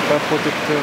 Pas protecteur.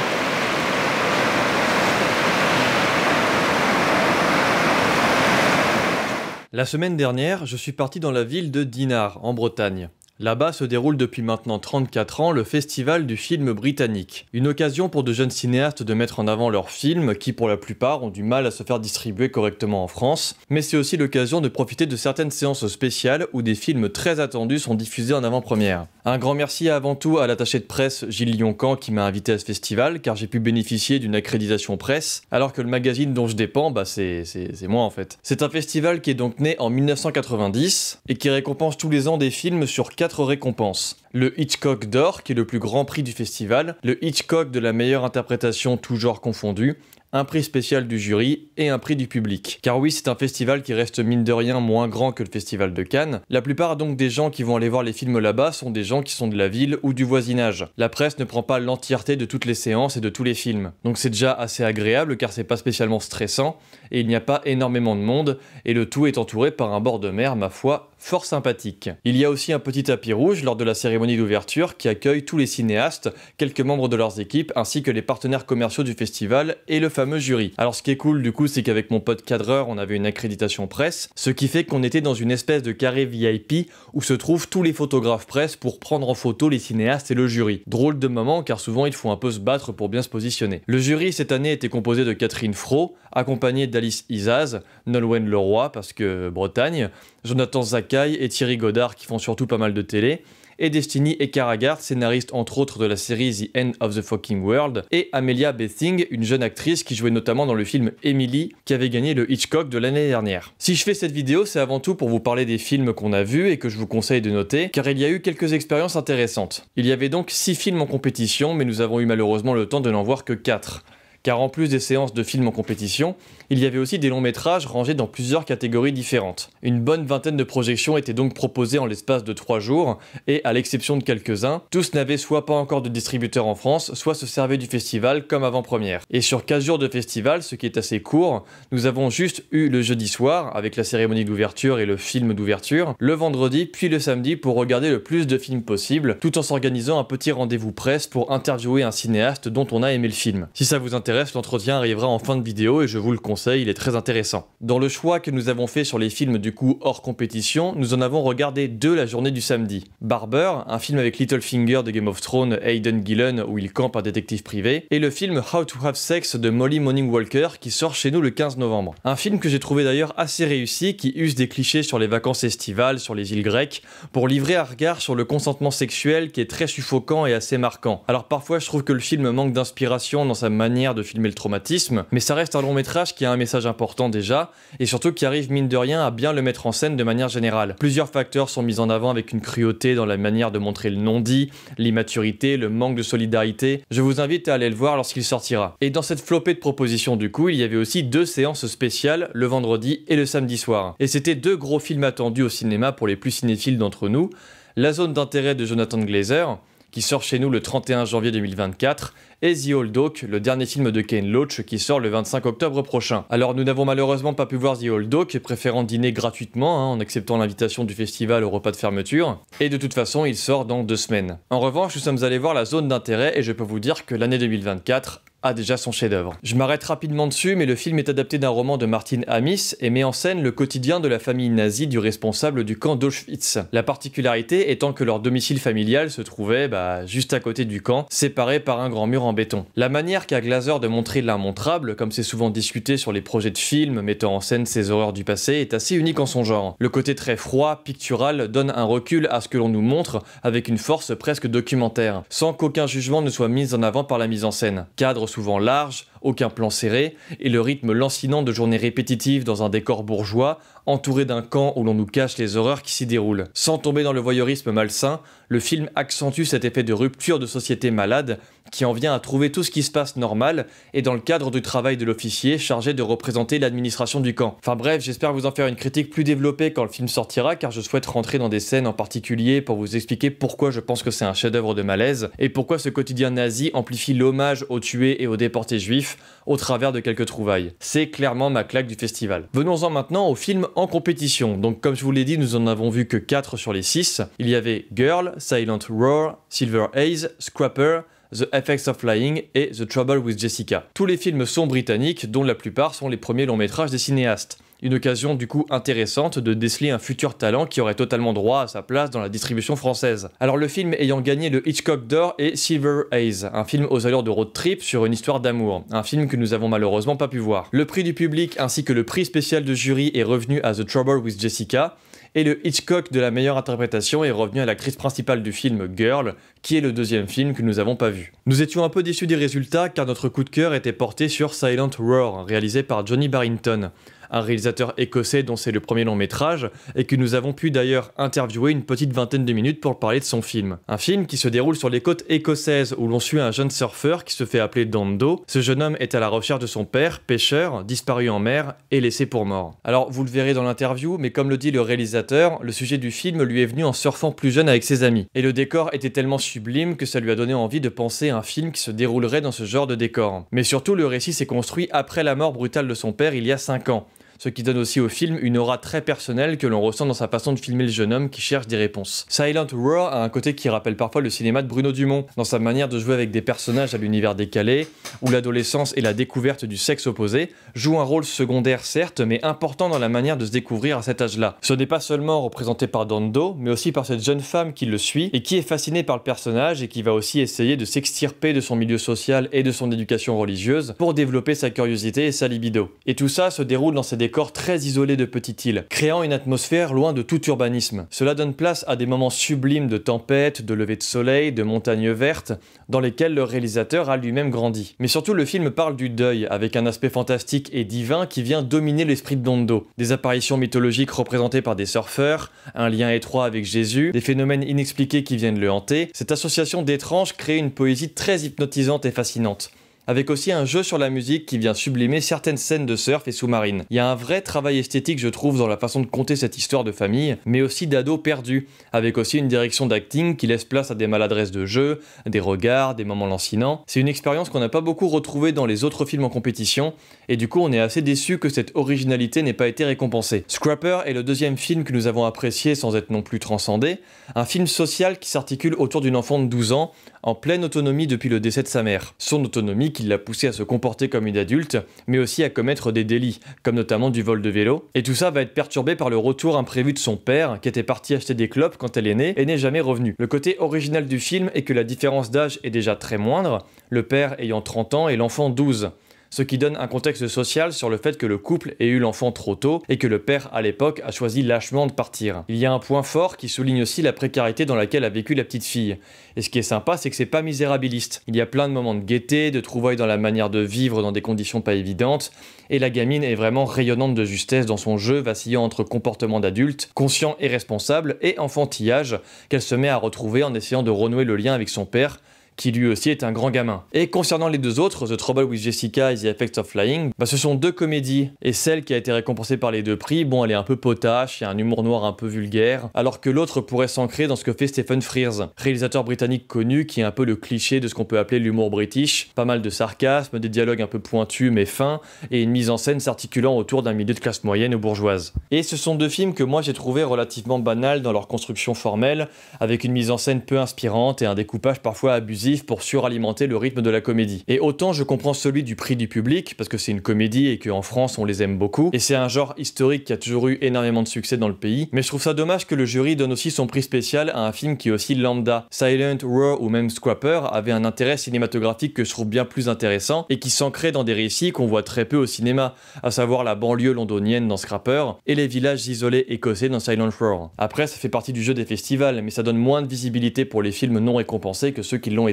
La semaine dernière, je suis parti dans la ville de Dinard, en Bretagne. Là-bas se déroule depuis maintenant 34 ans le Festival du Film Britannique. Une occasion pour de jeunes cinéastes de mettre en avant leurs films qui pour la plupart ont du mal à se faire distribuer correctement en France, mais c'est aussi l'occasion de profiter de certaines séances spéciales où des films très attendus sont diffusés en avant-première. Un grand merci avant tout à l'attaché de presse Gilles Lioncan qui m'a invité à ce festival car j'ai pu bénéficier d'une accréditation presse alors que le magazine dont je dépends, c'est moi en fait. C'est un festival qui est donc né en 1990 et qui récompense tous les ans des films sur 4 récompenses. Le Hitchcock d'or, qui est le plus grand prix du festival, le Hitchcock de la meilleure interprétation tout genre confondu, un prix spécial du jury et un prix du public. Car oui, c'est un festival qui reste mine de rien moins grand que le festival de Cannes. La plupart donc des gens qui vont aller voir les films là-bas sont des gens qui sont de la ville ou du voisinage. La presse ne prend pas l'entièreté de toutes les séances et de tous les films. Donc c'est déjà assez agréable car c'est pas spécialement stressant et il n'y a pas énormément de monde et le tout est entouré par un bord de mer, ma foi, fort sympathique. Il y a aussi un petit tapis rouge lors de la cérémonie d'ouverture qui accueille tous les cinéastes, quelques membres de leurs équipes ainsi que les partenaires commerciaux du festival et le fameux jury. Alors ce qui est cool du coup c'est qu'avec mon pote cadreur on avait une accréditation presse, ce qui fait qu'on était dans une espèce de carré VIP où se trouvent tous les photographes presse pour prendre en photo les cinéastes et le jury. Drôle de moment car souvent il faut un peu se battre pour bien se positionner. Le jury cette année était composé de Catherine Fro, accompagnée d'Alice Isaz, Nolwenn Leroy parce que Bretagne, Jonathan Zakaï et Thierry Godard qui font surtout pas mal de télé, et Destiny Ekaragard, scénariste entre autres de la série The End of the Fucking World, et Amelia Bething, une jeune actrice qui jouait notamment dans le film Emily, qui avait gagné le Hitchcock de l'année dernière. Si je fais cette vidéo, c'est avant tout pour vous parler des films qu'on a vus et que je vous conseille de noter, car il y a eu quelques expériences intéressantes. Il y avait donc 6 films en compétition, mais nous avons eu malheureusement le temps de n'en voir que 4. Car en plus des séances de films en compétition, il y avait aussi des longs métrages rangés dans plusieurs catégories différentes. Une bonne vingtaine de projections étaient donc proposées en l'espace de 3 jours, et à l'exception de quelques-uns, tous n'avaient soit pas encore de distributeur en France, soit se servaient du festival comme avant-première. Et sur 15 jours de festival, ce qui est assez court, nous avons juste eu le jeudi soir, avec la cérémonie d'ouverture et le film d'ouverture, le vendredi puis le samedi pour regarder le plus de films possible, tout en s'organisant un petit rendez-vous presse pour interviewer un cinéaste dont on a aimé le film. Si ça vous intéresse, l'entretien arrivera en fin de vidéo et je vous le conseille, il est très intéressant. Dans le choix que nous avons fait sur les films du coup hors compétition, nous en avons regardé 2 la journée du samedi. Barber, un film avec Littlefinger de Game of Thrones, Aidan Gillen où il campe un détective privé, et le film How to Have Sex de Molly Morning Walker qui sort chez nous le 15 novembre. Un film que j'ai trouvé d'ailleurs assez réussi, qui use des clichés sur les vacances estivales, sur les îles grecques, pour livrer un regard sur le consentement sexuel qui est très suffocant et assez marquant. Alors parfois je trouve que le film manque d'inspiration dans sa manière de filmer le traumatisme, mais ça reste un long métrage qui a un message important déjà, et surtout qui arrive mine de rien à bien le mettre en scène de manière générale. Plusieurs facteurs sont mis en avant avec une cruauté dans la manière de montrer le non-dit, l'immaturité, le manque de solidarité. Je vous invite à aller le voir lorsqu'il sortira. Et dans cette flopée de propositions du coup, il y avait aussi 2 séances spéciales, le vendredi et le samedi soir. Et c'était 2 gros films attendus au cinéma pour les plus cinéphiles d'entre nous, La zone d'intérêt de Jonathan Glazer, qui sort chez nous le 31 janvier 2024, et The Old Oak, le dernier film de Ken Loach qui sort le 25 octobre prochain. Alors nous n'avons malheureusement pas pu voir The Old Oak, préférant dîner gratuitement en acceptant l'invitation du festival au repas de fermeture, et de toute façon il sort dans 2 semaines. En revanche, nous sommes allés voir La zone d'intérêt et je peux vous dire que l'année 2024 a déjà son chef-d'œuvre. Je m'arrête rapidement dessus, mais le film est adapté d'un roman de Martin Amis et met en scène le quotidien de la famille nazie du responsable du camp d'Auschwitz. La particularité étant que leur domicile familial se trouvait juste à côté du camp, séparé par un grand mur en béton. La manière qu'a Glazer de montrer l'immontrable, comme c'est souvent discuté sur les projets de films mettant en scène ces horreurs du passé, est assez unique en son genre. Le côté très froid, pictural, donne un recul à ce que l'on nous montre avec une force presque documentaire, sans qu'aucun jugement ne soit mis en avant par la mise en scène. Cadre souvent large, aucun plan serré, et le rythme lancinant de journées répétitives dans un décor bourgeois, entouré d'un camp où l'on nous cache les horreurs qui s'y déroulent. Sans tomber dans le voyeurisme malsain, le film accentue cet effet de rupture de société malade qui en vient à trouver tout ce qui se passe normal et dans le cadre du travail de l'officier chargé de représenter l'administration du camp. Enfin bref, j'espère vous en faire une critique plus développée quand le film sortira car je souhaite rentrer dans des scènes en particulier pour vous expliquer pourquoi je pense que c'est un chef-d'œuvre de malaise et pourquoi ce quotidien nazi amplifie l'hommage aux tués et aux déportés juifs au travers de quelques trouvailles. C'est clairement ma claque du festival. Venons-en maintenant au film en compétition. Donc comme je vous l'ai dit, nous en avons vu que 4 sur les 6. Il y avait Girl, Silent Roar, Silver Haze, Scrapper, The Effects of Flying et The Trouble with Jessica. Tous les films sont britanniques, dont la plupart sont les premiers longs métrages des cinéastes. Une occasion du coup intéressante de déceler un futur talent qui aurait totalement droit à sa place dans la distribution française. Alors le film ayant gagné le Hitchcock d'or est Silver Haze, un film aux allures de road trip sur une histoire d'amour, un film que nous avons malheureusement pas pu voir. Le prix du public ainsi que le prix spécial de jury est revenu à The Trouble with Jessica, et le Hitchcock de la meilleure interprétation est revenu à l'actrice principale du film Girl, qui est le deuxième film que nous n'avons pas vu. Nous étions un peu déçus des résultats car notre coup de cœur était porté sur Silent Roar, réalisé par Johnny Barrington, un réalisateur écossais dont c'est le premier long métrage, et que nous avons pu d'ailleurs interviewer une petite vingtaine de minutes pour parler de son film. Un film qui se déroule sur les côtes écossaises où l'on suit un jeune surfeur qui se fait appeler Dondo. Ce jeune homme est à la recherche de son père, pêcheur, disparu en mer et laissé pour mort. Alors vous le verrez dans l'interview, mais comme le dit le réalisateur, le sujet du film lui est venu en surfant plus jeune avec ses amis. Et le décor était tellement sublime que ça lui a donné envie de penser à un film qui se déroulerait dans ce genre de décor. Mais surtout le récit s'est construit après la mort brutale de son père il y a 5 ans. Ce qui donne aussi au film une aura très personnelle que l'on ressent dans sa façon de filmer le jeune homme qui cherche des réponses. Silent Roar a un côté qui rappelle parfois le cinéma de Bruno Dumont, dans sa manière de jouer avec des personnages à l'univers décalé, où l'adolescence et la découverte du sexe opposé jouent un rôle secondaire certes, mais important dans la manière de se découvrir à cet âge-là. Ce n'est pas seulement représenté par Dondo, mais aussi par cette jeune femme qui le suit, et qui est fascinée par le personnage, et qui va aussi essayer de s'extirper de son milieu social et de son éducation religieuse, pour développer sa curiosité et sa libido. Et tout ça se déroule dans ces décors très isolés de petite île, créant une atmosphère loin de tout urbanisme. Cela donne place à des moments sublimes de tempête, de lever de soleil, de montagnes vertes, dans lesquels le réalisateur a lui-même grandi. Mais surtout le film parle du deuil, avec un aspect fantastique et divin qui vient dominer l'esprit de Dondo. Des apparitions mythologiques représentées par des surfeurs, un lien étroit avec Jésus, des phénomènes inexpliqués qui viennent le hanter. Cette association d'étranges crée une poésie très hypnotisante et fascinante, avec aussi un jeu sur la musique qui vient sublimer certaines scènes de surf et sous-marines. Il y a un vrai travail esthétique je trouve dans la façon de conter cette histoire de famille, mais aussi d'ados perdus, avec aussi une direction d'acting qui laisse place à des maladresses de jeu, des regards, des moments lancinants. C'est une expérience qu'on n'a pas beaucoup retrouvée dans les autres films en compétition, et du coup on est assez déçu que cette originalité n'ait pas été récompensée. Scrapper est le deuxième film que nous avons apprécié sans être non plus transcendé, un film social qui s'articule autour d'une enfant de 12 ans, en pleine autonomie depuis le décès de sa mère. Son autonomie qui l'a poussée à se comporter comme une adulte, mais aussi à commettre des délits, comme notamment du vol de vélo. Et tout ça va être perturbé par le retour imprévu de son père, qui était parti acheter des clopes quand elle est née, et n'est jamais revenu. Le côté original du film est que la différence d'âge est déjà très moindre, le père ayant 30 ans et l'enfant 12. Ce qui donne un contexte social sur le fait que le couple ait eu l'enfant trop tôt et que le père à l'époque a choisi lâchement de partir. Il y a un point fort qui souligne aussi la précarité dans laquelle a vécu la petite fille. Et ce qui est sympa, c'est que c'est pas misérabiliste. Il y a plein de moments de gaieté, de trouvailles dans la manière de vivre dans des conditions pas évidentes, et la gamine est vraiment rayonnante de justesse dans son jeu, vacillant entre comportement d'adulte, conscient et responsable, et enfantillage, qu'elle se met à retrouver en essayant de renouer le lien avec son père, qui lui aussi est un grand gamin. Et concernant les deux autres, The Trouble with Jessica et The Effects of Flying, ce sont deux comédies, et celle qui a été récompensée par les deux prix, bon elle est un peu potache, il y a un humour noir un peu vulgaire, alors que l'autre pourrait s'ancrer dans ce que fait Stephen Frears, réalisateur britannique connu qui est un peu le cliché de ce qu'on peut appeler l'humour british, pas mal de sarcasme, des dialogues un peu pointus mais fins, et une mise en scène s'articulant autour d'un milieu de classe moyenne ou bourgeoise. Et ce sont deux films que moi j'ai trouvé relativement banals dans leur construction formelle, avec une mise en scène peu inspirante et un découpage parfois abusif pour suralimenter le rythme de la comédie. Et autant je comprends celui du prix du public, parce que c'est une comédie et qu'en France on les aime beaucoup, et c'est un genre historique qui a toujours eu énormément de succès dans le pays, mais je trouve ça dommage que le jury donne aussi son prix spécial à un film qui est aussi lambda. Silent Roar ou même Scrapper avait un intérêt cinématographique que je trouve bien plus intéressant, et qui s'ancrait dans des récits qu'on voit très peu au cinéma, à savoir la banlieue londonienne dans Scrapper, et les villages isolés écossais dans Silent Roar. Après ça fait partie du jeu des festivals, mais ça donne moins de visibilité pour les films non récompensés que ceux qui l'ont été.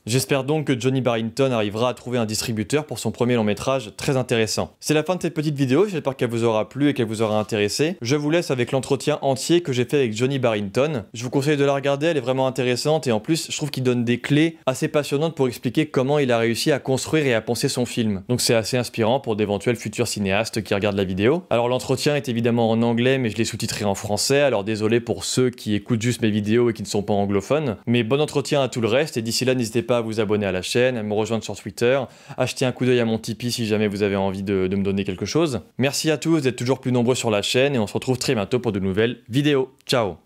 J'espère donc que Johnny Barrington arrivera à trouver un distributeur pour son premier long métrage très intéressant. C'est la fin de cette petite vidéo, j'espère qu'elle vous aura plu et qu'elle vous aura intéressé. Je vous laisse avec l'entretien entier que j'ai fait avec Johnny Barrington. Je vous conseille de la regarder, elle est vraiment intéressante et en plus je trouve qu'il donne des clés assez passionnantes pour expliquer comment il a réussi à construire et à penser son film. Donc c'est assez inspirant pour d'éventuels futurs cinéastes qui regardent la vidéo. Alors l'entretien est évidemment en anglais mais je l'ai sous-titré en français, alors désolé pour ceux qui écoutent juste mes vidéos et qui ne sont pas anglophones. Mais bon entretien à tout le reste et d'ici là n'hésitez pas à vous abonner à la chaîne, à me rejoindre sur Twitter, acheter un coup d'œil à mon Tipeee si jamais vous avez envie de me donner quelque chose. Merci à tous d'être toujours plus nombreux sur la chaîne et on se retrouve très bientôt pour de nouvelles vidéos. Ciao!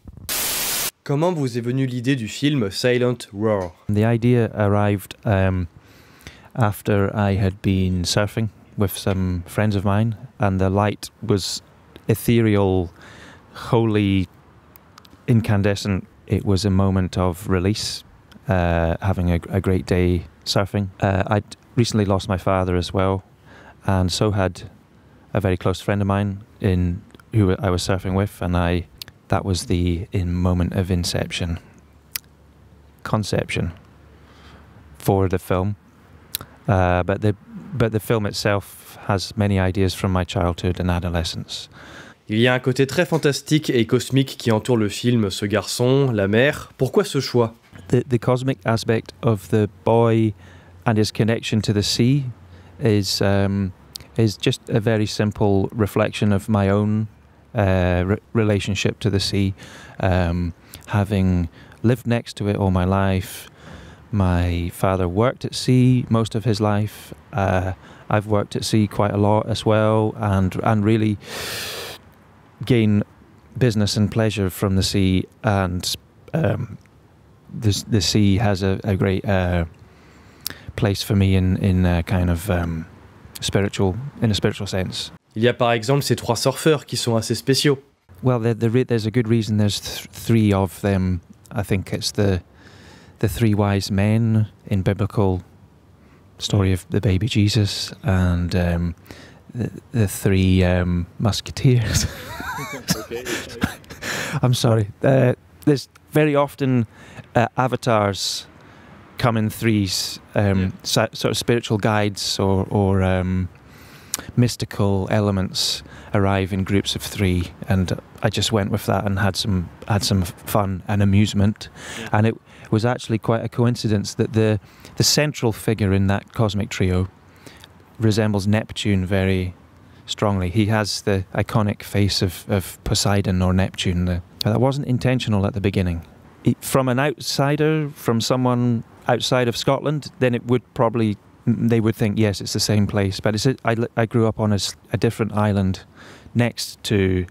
Comment vous est venue l'idée du film Silent Roar? The idea arrived after I had been surfing with some friends of mine, and the light was ethereal, wholly incandescent. It was a moment of release, having a great day surfing. I'd recently lost my father as well, and so had a very close friend of mine who I was surfing with, and that was the moment of conception for the film. But the film itself has many ideas from my childhood and adolescence. Il y a un côté très fantastique et cosmique qui entoure le film, ce garçon, la mer. Pourquoi ce choix? The cosmic aspect of the boy and his connection to the sea is just a very simple reflection of my own relationship to the sea. Having lived next to it all my life, my father worked at sea most of his life. I've worked at sea quite a lot as well, and really gain business and pleasure from the sea. And the sea has a great place for me in a kind of spiritual sense. Il y a par exemple ces 3 surfeurs qui sont assez spéciaux. Well, there's a good reason there's 3 of them. I think it's the 3 wise men in biblical story of the baby Jesus, and the 3 musketeers. Okay. I'm sorry. There's very often avatars come in 3s, sort of spiritual guides or mystical elements arrive in groups of 3, and I just went with that and had some fun and amusement. Yeah. And it was actually quite a coincidence that the central figure in that cosmic trio resembles Neptune very strongly. He has the iconic face of Poseidon or Neptune. That wasn't intentional at the beginning. From an outsider, from someone outside of Scotland, then they would think, yes, it's the same place. But I grew up on a different island next to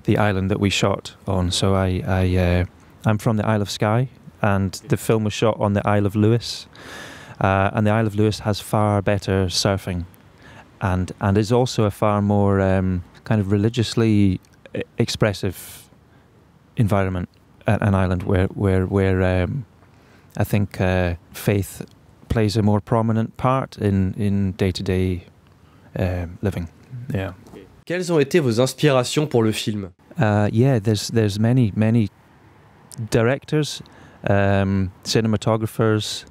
the island that we shot on. So I'm from the Isle of Skye, and the film was shot on the Isle of Lewis. And the Isle of Lewis has far better surfing, and is also a far more kind of religiously expressive environment, an island where I think faith plays a more prominent part in day-to-day living. Yeah. Quelles ont été vos inspirations pour le film? Yeah, there's many directors, cinematographers,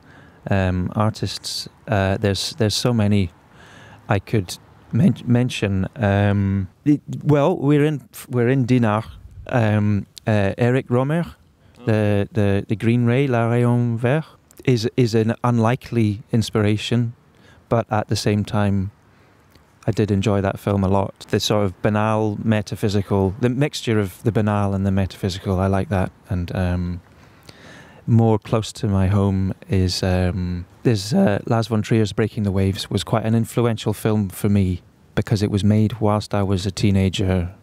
artists. There's so many I could mention. Well, we're in Dinard. Eric Romer, the Green Ray, La Rayon Vert, is an unlikely inspiration, but at the same time, I did enjoy that film a lot. The sort of banal, metaphysical, the mixture of the banal and the metaphysical, I like that. And more close to my home is Lars von Trier's Breaking the Waves was quite an influential film for me because it was made whilst I was a teenager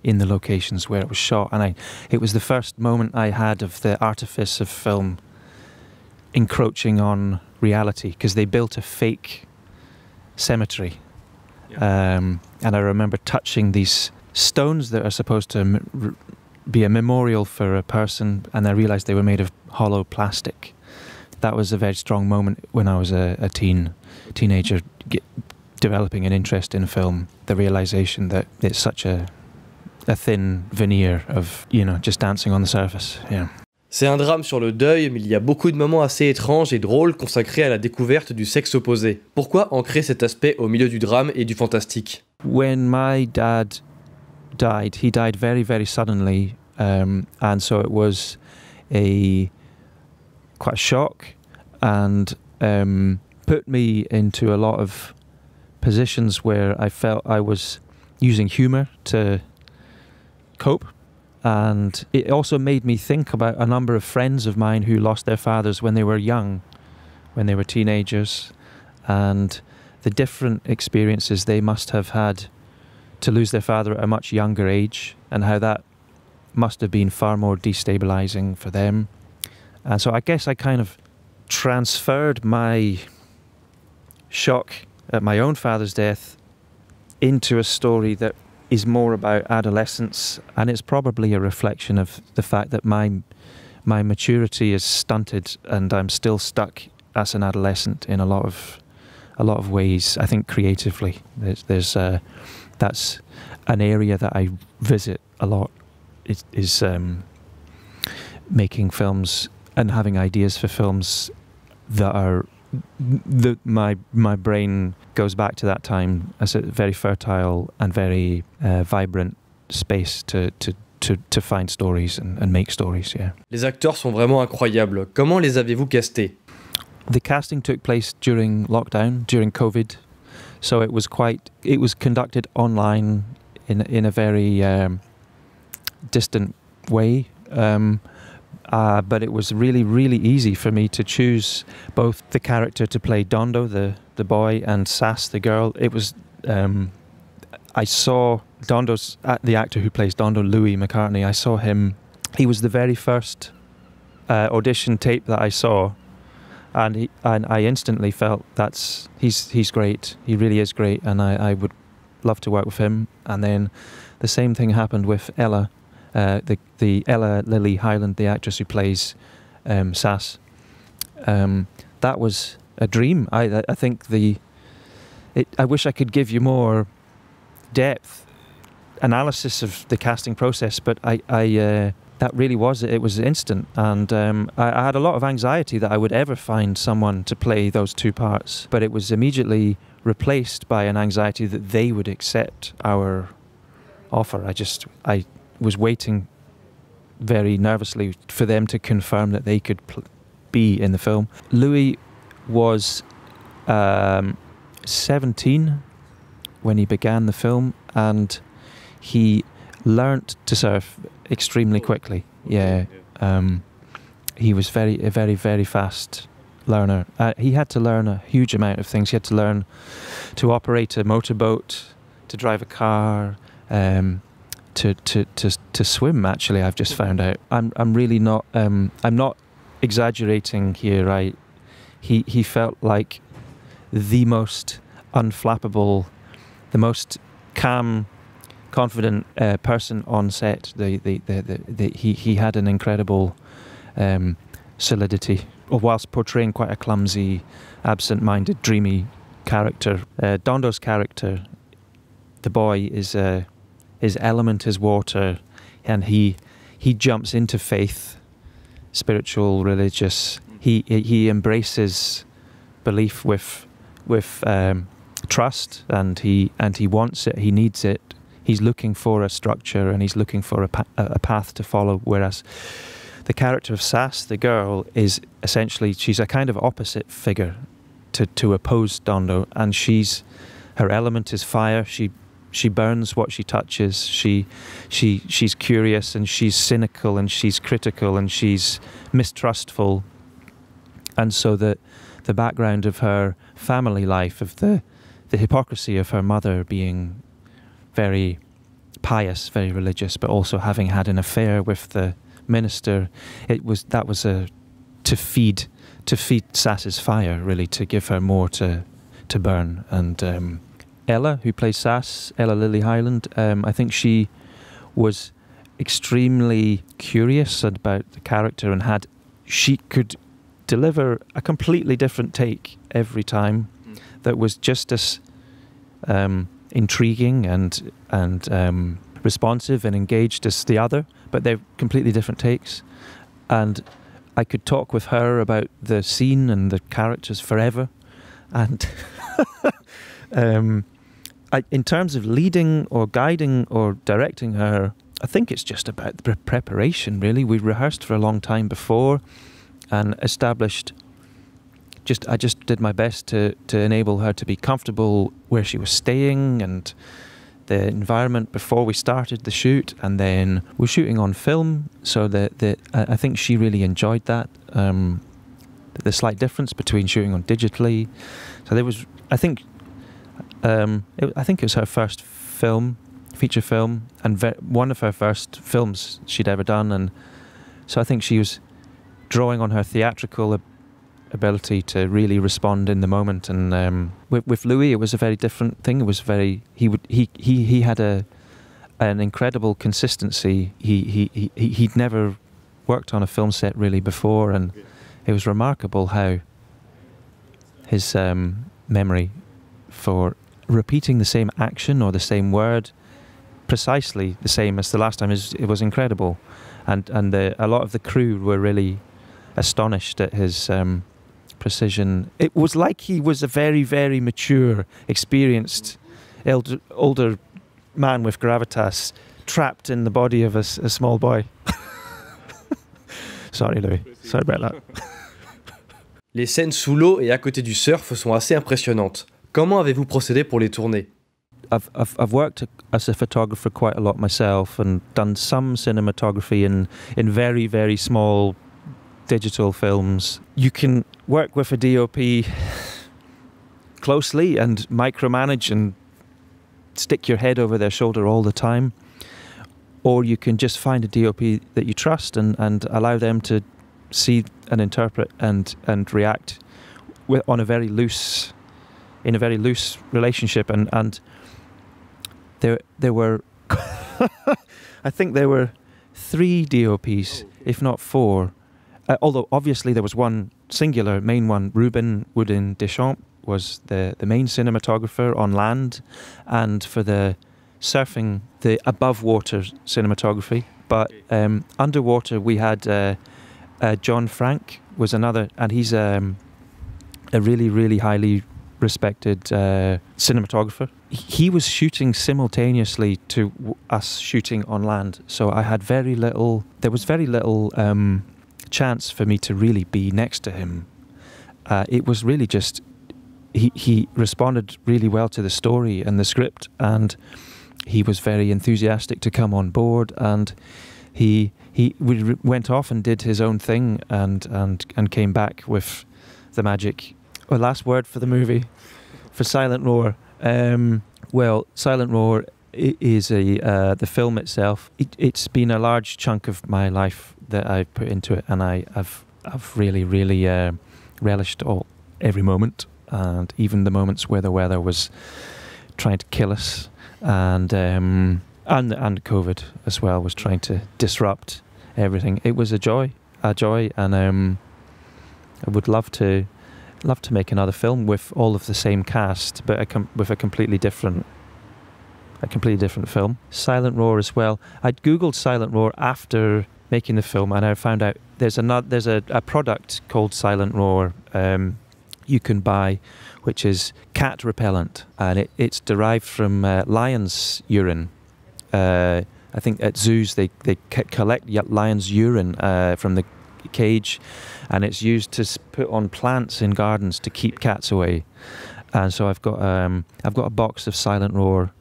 in the locations where it was shot, and it was the first moment I had of the artifice of film encroaching on reality, because they built a fake cemetery. And I remember touching these stones that are supposed to be a memorial for a person, and I realised they were made of hollow plastic. That was a very strong moment when I was a teenager developing an interest in film, the realisation that it's such a thin veneer of, just dancing on the surface. Yeah. C'est un drame sur le deuil, mais il y a beaucoup de moments assez étranges et drôles consacrés à la découverte du sexe opposé. Pourquoi ancrer cet aspect au milieu du drame et du fantastique? When my dad died, he died very, very suddenly, and so it was quite a shock, and put me into a lot of positions where I felt I was using humour to cope. And it also made me think about a number of friends of mine who lost their fathers when they were young, when they were teenagers, and the different experiences they must have had to lose their father at a much younger age, and how that must have been far more destabilizing for them. And so I guess I kind of transferred my shock at my own father's death into a story that is more about adolescence, and it's probably a reflection of the fact that my maturity is stunted and I'm still stuck as an adolescent in a lot of ways. I think creatively, there's that's an area that I visit a lot. Is making films and having ideas for films that are my brain goes back to that time as a very fertile and very vibrant space to find stories and make stories. Yeah. Les acteurs sont vraiment incroyables. Comment les avez-vous castés? The casting took place during lockdown, during COVID, so it was conducted online in a very distant way. But it was really, really easy for me to choose both the character to play Dondo, the boy, and Sass, the girl. It was, I saw Dondo's, the actor who plays Dondo, Louis McCartney, I saw him, he was the very first audition tape that I saw, and I instantly felt he's great, he really is great, and I would love to work with him. And then the same thing happened with Ella, the Ella Lily Hyland, the actress who plays Sass. That was a dream. I think I wish I could give you more depth analysis of the casting process, but that really was it. It was instant, and I had a lot of anxiety that I would ever find someone to play those two parts, but it was immediately replaced by an anxiety that they would accept our offer. I was waiting very nervously for them to confirm that they could be in the film. Louis was 17 when he began the film, and he learnt to surf extremely quickly. Yeah, he was a very, very fast learner. He had to learn a huge amount of things. He had to learn to operate a motorboat, to drive a car, to swim. Actually, I've just found out. I'm really not. I'm not exaggerating here. He felt like the most unflappable, the most calm, confident person on set. He had an incredible solidity, whilst portraying quite a clumsy, absent-minded, dreamy character. Dondo's character, the boy, his element is water, and he jumps into faith, spiritual, religious. He embraces belief with trust, and he wants it. He needs it. He's looking for a structure, and he's looking for a path to follow. Whereas the character of Sass, the girl, is essentially, she's a kind of opposite figure to oppose Dondo, and her element is fire. She burns what she touches. She's curious, and she's cynical, and she's critical, and she's mistrustful. And so the background of her family life, of the hypocrisy of her mother being very pious, very religious, but also having had an affair with the minister, that was to feed Sass's fire, really, to give her more to burn. And Ella, who plays Sass, Ella Lily Hyland, I think she was extremely curious about the character, and she could deliver a completely different take every time that was just as intriguing and responsive and engaged as the other, but they're completely different takes. And I could talk with her about the scene and the characters forever. And in terms of leading or guiding or directing her, I think it's just about the preparation, really. We rehearsed for a long time before and established, I just did my best to enable her to be comfortable where she was staying and the environment before we started the shoot. And then we're shooting on film, so I think she really enjoyed that, the slight difference between shooting on digitally. So there was, I think it was her first film feature film, and one of her first films she'd ever done, and so I think she was drawing on her theatrical ability to really respond in the moment. And with Louis, it was a very different thing. It was very he had an incredible consistency. He'd never worked on a film set really before, and it was remarkable how his memory for repeating the same action or the same word precisely the same as the last time it was incredible, and a lot of the crew were really astonished at his precision. It was like he was a very, very mature, experienced, older man with gravitas trapped in the body of a small boy. Sorry, Louis. Sorry about that. Les scènes sous l'eau et à côté du surf sont assez impressionnantes. Comment avez-vous procédé pour les tourner? I've worked as a photographer quite a lot myself and done some cinematography in very, very small digital films. You can work with a DOP closely and micromanage and stick your head over their shoulder all the time, or you can just find a DOP that you trust and allow them to see and interpret and react in a very loose relationship, and there were I think there were 3 DOPs, if not 4. Although obviously there was one singular main one. Ruben Woodin Deschamps was the main cinematographer on land, and for the surfing, the above water cinematography. But underwater we had John Frank was another, and he's a really, really highly respected cinematographer. He was shooting simultaneously to us shooting on land, so I had there was very little chance for me to really be next to him. It was really just, he responded really well to the story and the script, and he was very enthusiastic to come on board, and he went off and did his own thing and came back with the magic. Well, last word for the movie, for Silent Roar. Well, Silent Roar is the film itself. It's been a large chunk of my life that I've put into it, and I've really, really relished every moment, and even the moments where the weather was trying to kill us, and COVID as well was trying to disrupt everything. It was a joy, and I would love to make another film with all of the same cast, but with a completely different film. Silent Roar as well. I'd googled Silent Roar after making the film, and I found out there's a product called Silent Roar you can buy, which is cat repellent, and it's derived from lion's urine. I think at zoos they collect lion's urine from the cage, and it's used to put on plants in gardens to keep cats away. And so I've got a box of Silent Roar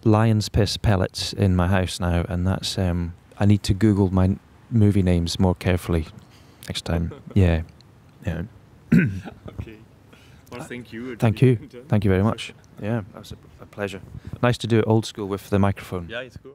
lion's piss pellets in my house now, and that's I need to Google my movie names more carefully next time. Yeah. Okay. Well, thank you. Thank you very much. Yeah, that was a pleasure. Nice to do it old school with the microphone. Yeah, it's cool.